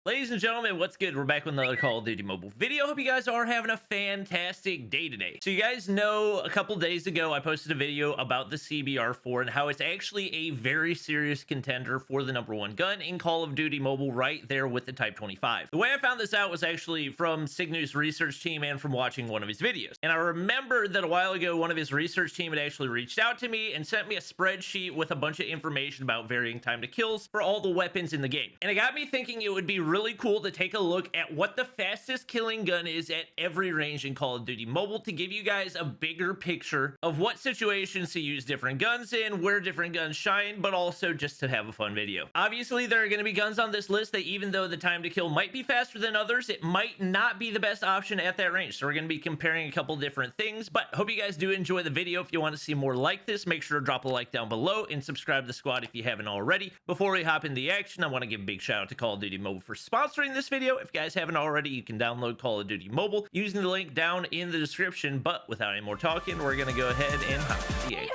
Ladies and gentlemen, what's good? We're back with another Call of Duty Mobile video. Hope you guys are having a fantastic day today. So you guys know a couple days ago, I posted a video about the CBR4 and how it's actually a very serious contender for the #1 gun in Call of Duty Mobile, right there with the Type 25. The way I found this out was actually from Cygnus research team and from watching one of his videos. And I remember that a while ago, one of his research team had actually reached out to me and sent me a spreadsheet with a bunch of information about varying time to kills for all the weapons in the game. And it got me thinking it would be really cool to take a look at what the fastest killing gun is at every range in Call of Duty Mobile to give you guys a bigger picture of what situations to use different guns in, where different guns shine, but also just to have a fun video. Obviously, there are going to be guns on this list that even though the time to kill might be faster than others, it might not be the best option at that range. So we're going to be comparing a couple different things, but hope you guys do enjoy the video. If you want to see more like this, make sure to drop a like down below and subscribe to the squad if you haven't already. Before we hop in the action, I want to give a big shout out to Call of Duty Mobile for sponsoring this video. If you guys haven't already, you can download Call of Duty Mobile using the link down in the description. But without any more talking, we're going to go ahead and hop in the action.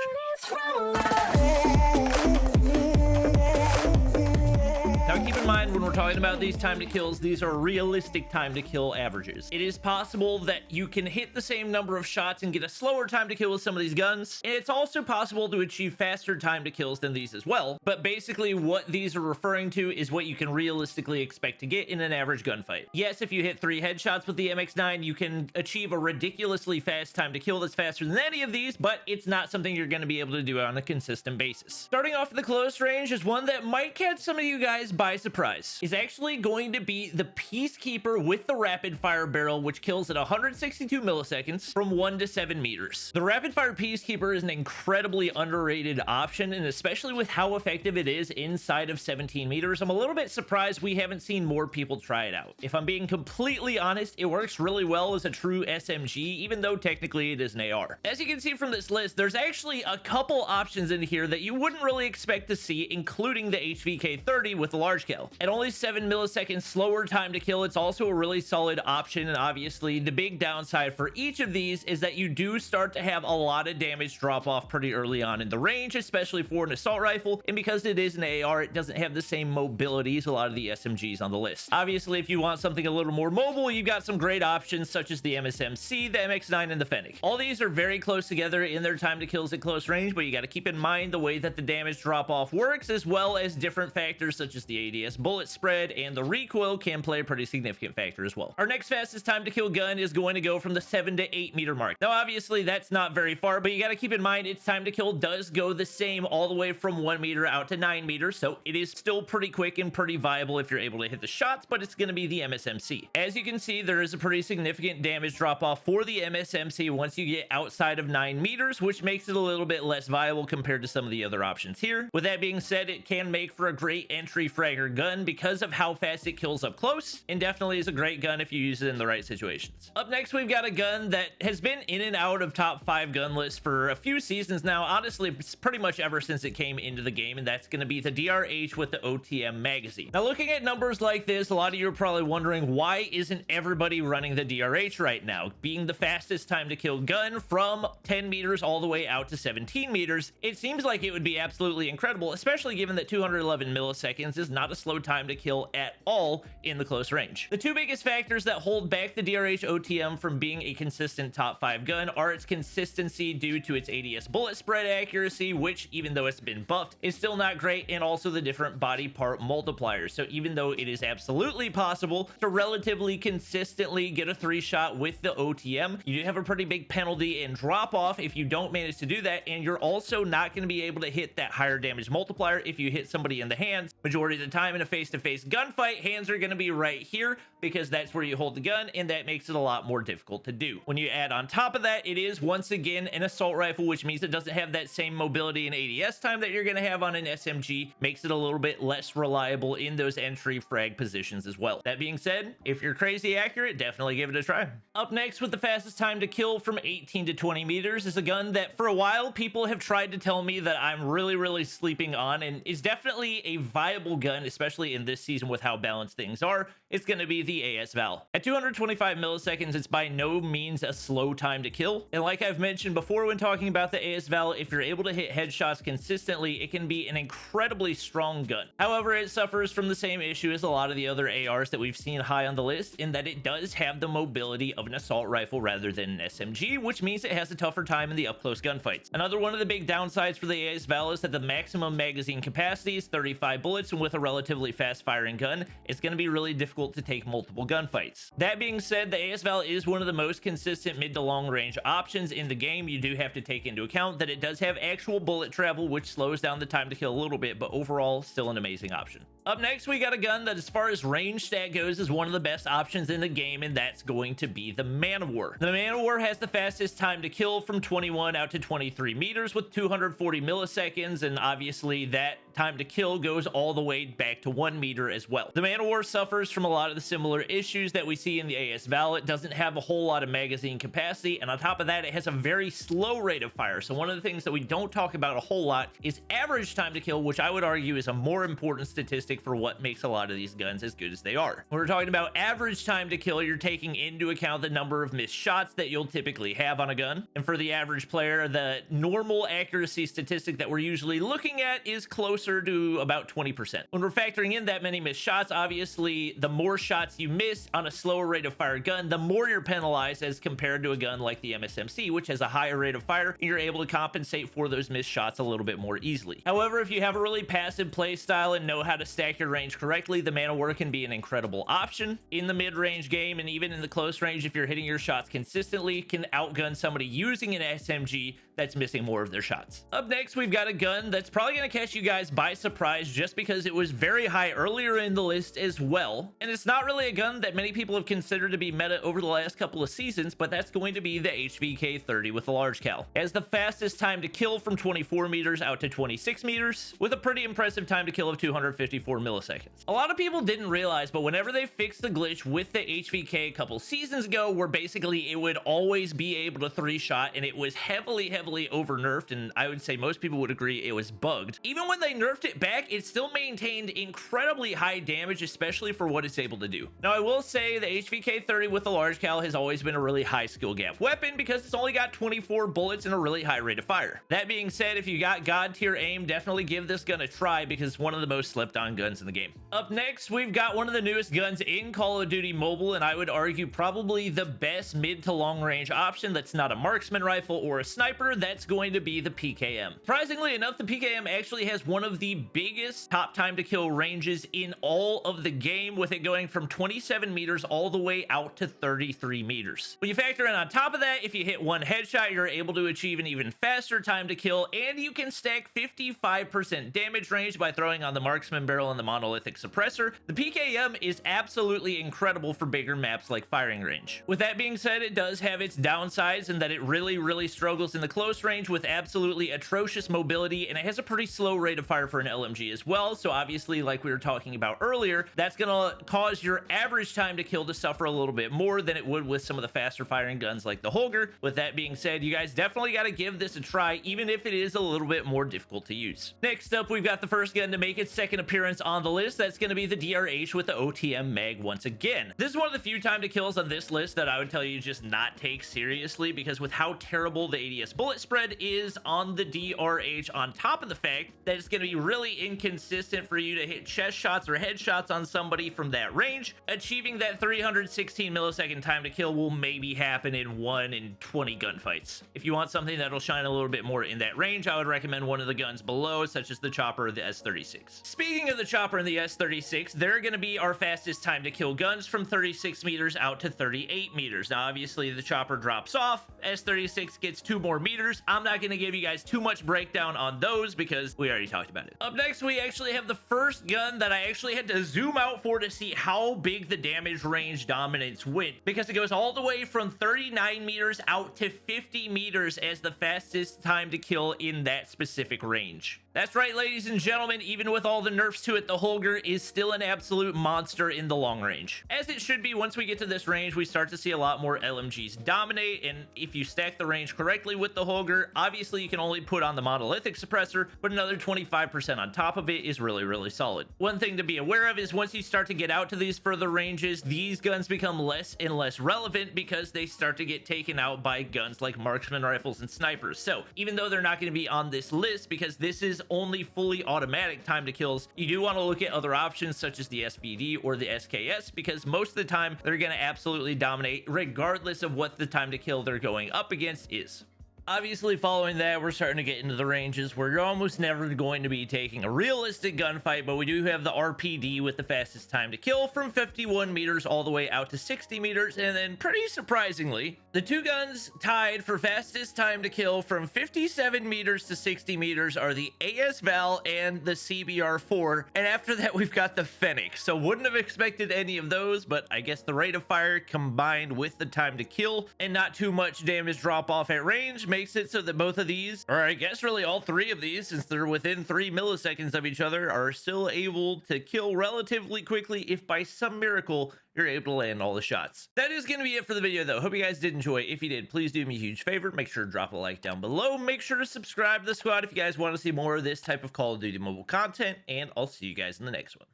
Now keep in mind, when we're talking about these time to kills, these are realistic time to kill averages. It is possible that you can hit the same number of shots and get a slower time to kill with some of these guns. And it's also possible to achieve faster time to kills than these as well. But basically what these are referring to is what you can realistically expect to get in an average gunfight. Yes, if you hit 3 headshots with the MX-9, you can achieve a ridiculously fast time to kill that's faster than any of these, but it's not something you're going to be able to do on a consistent basis. Starting off at the close range is one that might catch some of you guys by surprise. Is actually going to be the Peacekeeper with the rapid fire barrel, which kills at 162 milliseconds from 1 to 7 meters. The rapid fire Peacekeeper is an incredibly underrated option, and especially with how effective it is inside of 17 meters, I'm a little bit surprised we haven't seen more people try it out. If I'm being completely honest, it works really well as a true SMG, even though technically it is an AR. As you can see from this list, there's actually a couple options in here that you wouldn't really expect to see, including the HVK-30 with the large cal. At only 7 milliseconds slower time to kill, it's also a really solid option, and obviously the big downside for each of these is that you do start to have a lot of damage drop off pretty early on in the range, especially for an assault rifle, and because it is an AR, it doesn't have the same mobility as a lot of the SMGs on the list. Obviously, if you want something a little more mobile, you've got some great options such as the MSMC, the MX-9, and the Fennec. All these are very close together in their time to kills at close range, but you got to keep in mind the way that the damage drop off works, as well as different factors such as the ADS bullet spread and the recoil can play a pretty significant factor as well. Our next fastest time to kill gun is going to go from the 7 to 8 meter mark. Now obviously that's not very far, but you got to keep in mind its time to kill does go the same all the way from 1 meter out to 9 meters, so it is still pretty quick and pretty viable if you're able to hit the shots, but it's going to be the MSMC. As you can see, there is a pretty significant damage drop off for the MSMC once you get outside of 9 meters, which makes it a little bit less viable compared to some of the other options here. With that being said, it can make for a great entry fragger gun because of how fast it kills up close, and definitely is a great gun if you use it in the right situations. Up next, we've got a gun that has been in and out of top 5 gun lists for a few seasons now. Honestly, it's pretty much ever since it came into the game, and that's going to be the DRH with the OTM magazine. Now, looking at numbers like this, a lot of you are probably wondering, why isn't everybody running the DRH right now? Being the fastest time to kill gun from 10 meters all the way out to 17 meters, it seems like it would be absolutely incredible, especially given that 211 milliseconds is not a slow time to kill at all in the close range. The two biggest factors that hold back the DRH OTM from being a consistent top 5 gun are its consistency due to its ADS bullet spread accuracy, which even though it's been buffed is still not great, and also the different body part multipliers. So even though it is absolutely possible to relatively consistently get a 3-shot with the OTM, you do have a pretty big penalty and drop off if you don't manage to do that, and you're also not going to be able to hit that higher damage multiplier if you hit somebody in the hands. Majority of the time in a face-to-face gunfight, hands are going to be right here because that's where you hold the gun, and that makes it a lot more difficult to do. When you add on top of that, it is once again an assault rifle, which means it doesn't have that same mobility and ADS time that you're going to have on an SMG, makes it a little bit less reliable in those entry frag positions as well. That being said, if you're crazy accurate, definitely give it a try. Up next with the fastest time to kill from 18 to 20 meters is a gun that for a while people have tried to tell me that I'm really sleeping on, and is definitely a viable gun, especially in this season with how balanced things are, it's going to be the AS Val. At 225 milliseconds, it's by no means a slow time to kill. And like I've mentioned before when talking about the AS Val, if you're able to hit headshots consistently, it can be an incredibly strong gun. However, it suffers from the same issue as a lot of the other ARs that we've seen high on the list, in that it does have the mobility of an assault rifle rather than an SMG, which means it has a tougher time in the up-close gunfights. Another one of the big downsides for the AS Val is that the maximum magazine capacity is 35 bullets, and with a relatively fast firing gun, it's going to be really difficult to take multiple gunfights. That being said, the AS Val is one of the most consistent mid to long range options in the game. You do have to take into account that it does have actual bullet travel, which slows down the time to kill a little bit, but overall still an amazing option. Up next, we got a gun that, as far as range stat goes, is one of the best options in the game, and that's going to be the Man of War. The Man of War has the fastest time to kill from 21 out to 23 meters with 240 milliseconds, and obviously that time to kill goes all the way back to 1 meter as well. The Man of War suffers from a lot of the similar issues that we see in the AS Val. It doesn't have a whole lot of magazine capacity, and on top of that, it has a very slow rate of fire. So one of the things that we don't talk about a whole lot is average time to kill, which I would argue is a more important statistic for what makes a lot of these guns as good as they are. When we're talking about average time to kill, you're taking into account the number of missed shots that you'll typically have on a gun. And for the average player, the normal accuracy statistic that we're usually looking at is closer to about 20%. When we're factoring in that many missed shots, obviously the more shots you miss on a slower rate of fire gun, the more you're penalized as compared to a gun like the MSMC, which has a higher rate of fire, and you're able to compensate for those missed shots a little bit more easily. However, if you have a really passive play style and know how to stack your range correctly, the Man of War can be an incredible option. In the mid-range game and even in the close range, if you're hitting your shots consistently, can outgun somebody using an SMG that's missing more of their shots. Up next, we've got a gun that's probably going to catch you guys by surprise just because it was very high earlier in the list as well. And it's not really a gun that many people have considered to be meta over the last couple of seasons, but that's going to be the HVK-30 with the large cal. It has the fastest time to kill from 24 meters out to 26 meters with a pretty impressive time to kill of 254 milliseconds. A lot of people didn't realize, but whenever they fixed the glitch with the HVK a couple seasons ago, where basically it would always be able to 3-shot, and it was heavily over nerfed, and I would say most people would agree it was bugged. Even when they nerfed it back, it still maintained incredibly high damage, especially for what it's able to do. Now, I will say the HVK-30 with the large cal has always been a really high skill gap weapon because it's only got 24 bullets and a really high rate of fire. That being said, if you got god tier aim, definitely give this gun a try because it's one of the most slept on guns in the game. Up next, we've got one of the newest guns in Call of Duty Mobile, and I would argue probably the best mid to long range option that's not a marksman rifle or a sniper. That's going to be the PKM. Surprisingly enough, the PKM actually has one of the biggest top time to kill ranges in all of the game, with it going from 27 meters all the way out to 33 meters. When you factor in on top of that, if you hit one headshot, you're able to achieve an even faster time to kill, and you can stack 55% damage range by throwing on the marksman barrel and the monolithic suppressor. The PKM is absolutely incredible for bigger maps like firing range. With that being said, it does have its downsides in that it really struggles in the close range with absolutely atrocious mobility, and it has a pretty slow rate of fire for an LMG as well. So obviously, like we were talking about earlier, that's gonna cause your average time to kill to suffer a little bit more than it would with some of the faster firing guns like the Holger. With that being said, you guys definitely got to give this a try, even if it is a little bit more difficult to use. Next up, we've got the first gun to make its second appearance on the list. That's going to be the DRH with the OTM mag once again. This is one of the few time to kills on this list that I would tell you just not take seriously, because with how terrible the ADS bullet spread is on the DRH, on top of the fact that it's going to be really inconsistent for you to hit chest shots or headshots on somebody from that range, achieving that 316 millisecond time to kill will maybe happen in 1 in 20 gunfights. If you want something that'll shine a little bit more in that range, I would recommend one of the guns below, such as the Chopper or the S36. Speaking of the Chopper and the S36, they're going to be our fastest time to kill guns from 36 meters out to 38 meters. Now, obviously, the Chopper drops off. S36 gets 2 more meters. I'm not going to give you guys too much breakdown on those because we already talked about it. Up next, we actually have the first gun that I actually had to zoom out for to see how big the damage range dominance went, because it goes all the way from 39 meters out to 50 meters as the fastest time to kill in that specific range. That's right, ladies and gentlemen, even with all the nerfs to it, the Holger is still an absolute monster in the long range. As it should be. Once we get to this range, we start to see a lot more LMGs dominate, and if you stack the range correctly with the Holger, obviously you can only put on the monolithic suppressor, but another 25% on top of it is really, really solid. One thing to be aware of is once you start to get out to these further ranges, these guns become less and less relevant because they start to get taken out by guns like marksman rifles and snipers. So even though they're not going to be on this list because this is only fully automatic time to kills, you do want to look at other options such as the SVD or the SKS, because most of the time they're going to absolutely dominate regardless of what the time to kill they're going up against is. Obviously, following that, we're starting to get into the ranges where you're almost never going to be taking a realistic gunfight, but we do have the RPD with the fastest time to kill from 51 meters all the way out to 60 meters, and then pretty surprisingly, the two guns tied for fastest time to kill from 57 meters to 60 meters are the AS Val and the CBR4, and after that we've got the Fennec. So wouldn't have expected any of those, but I guess the rate of fire combined with the time to kill and not too much damage drop off at range makes it so that both of these, or I guess really all three of these, since they're within 3 milliseconds of each other, are still able to kill relatively quickly if by some miracle you're able to land all the shots. That is going to be it for the video though. Hope you guys did enjoy. If you did, please do me a huge favor. Make sure to drop a like down below. Make sure to subscribe to the squad if you guys want to see more of this type of Call of Duty mobile content, and I'll see you guys in the next one.